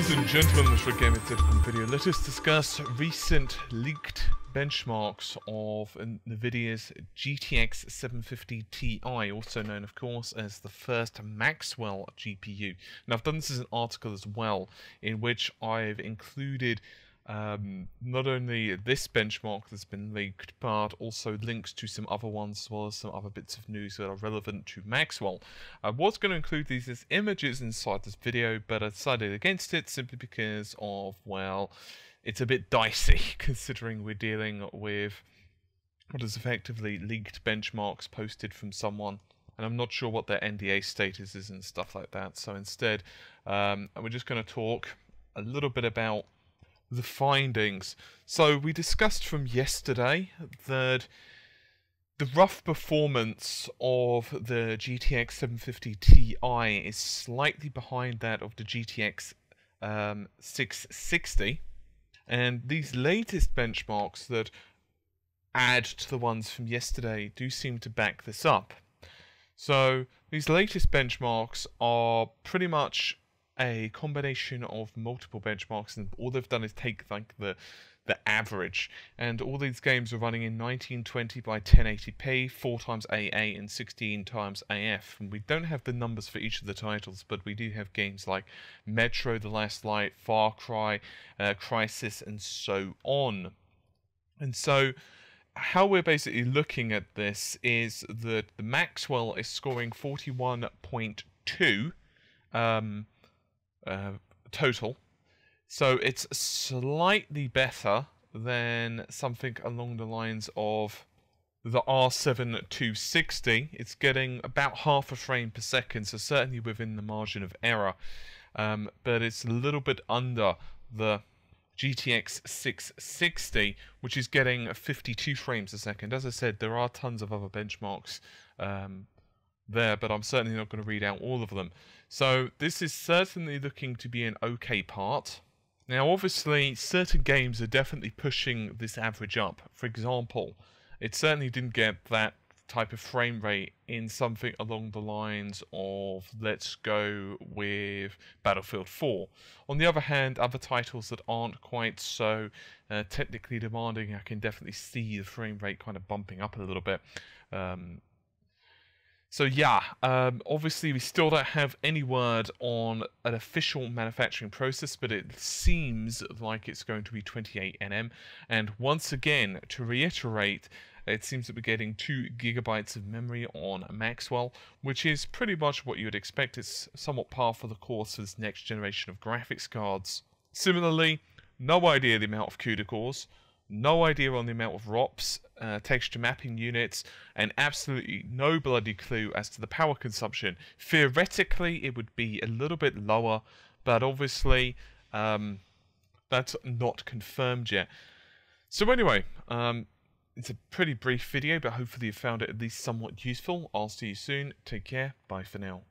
Ladies and gentlemen, this is a Gaming Typical video. Let us discuss recent leaked benchmarks of Nvidia's GTX 750 Ti, also known, of course, as the first Maxwell GPU. Now, I've done this as an article as well, in which I've included not only this benchmark that's been leaked, but also links to some other ones, as well as some other bits of news that are relevant to Maxwell. I was going to include these as images inside this video, but I decided against it simply because of, well, it's a bit dicey, considering we're dealing with what is effectively leaked benchmarks posted from someone, and I'm not sure what their NDA status is and stuff like that. So instead, we're just going to talk a little bit about the findings. So we discussed from yesterday that the rough performance of the GTX 750 Ti is slightly behind that of the GTX 660, and these latest benchmarks that add to the ones from yesterday do seem to back this up. So these latest benchmarks are pretty much a combination of multiple benchmarks, and all they've done is take like the average, and all these games are running in 1920 by 1080p, 4x AA and 16x AF. And we don't have the numbers for each of the titles, but we do have games like Metro, The Last Light, Far Cry, Crysis, and so on. And so how we're basically looking at this is that the Maxwell is scoring 41.2 total, so it's slightly better than something along the lines of the R7 260. It's getting about half a frame per second, so certainly within the margin of error, but it's a little bit under the GTX 660, which is getting 52 frames a second. As I said, there are tons of other benchmarks there, but I'm certainly not going to read out all of them. So this is certainly looking to be an okay part. Now, obviously, certain games are definitely pushing this average up. For example, it certainly didn't get that type of frame rate in something along the lines of, let's go with Battlefield 4. On the other hand, other titles that aren't quite so technically demanding, I can definitely see the frame rate kind of bumping up a little bit. So yeah, obviously we still don't have any word on an official manufacturing process, but it seems like it's going to be 28 nm. And once again, to reiterate, it seems that we're getting 2 GB of memory on Maxwell, which is pretty much what you would expect. It's somewhat par for the course for this next generation of graphics cards. Similarly, no idea the amount of CUDA cores, no idea on the amount of ROPs, texture mapping units, and absolutely no bloody clue as to the power consumption. Theoretically, it would be a little bit lower, but obviously that's not confirmed yet. So anyway, it's a pretty brief video, but hopefully you found it at least somewhat useful. I'll see you soon. Take care. Bye for now.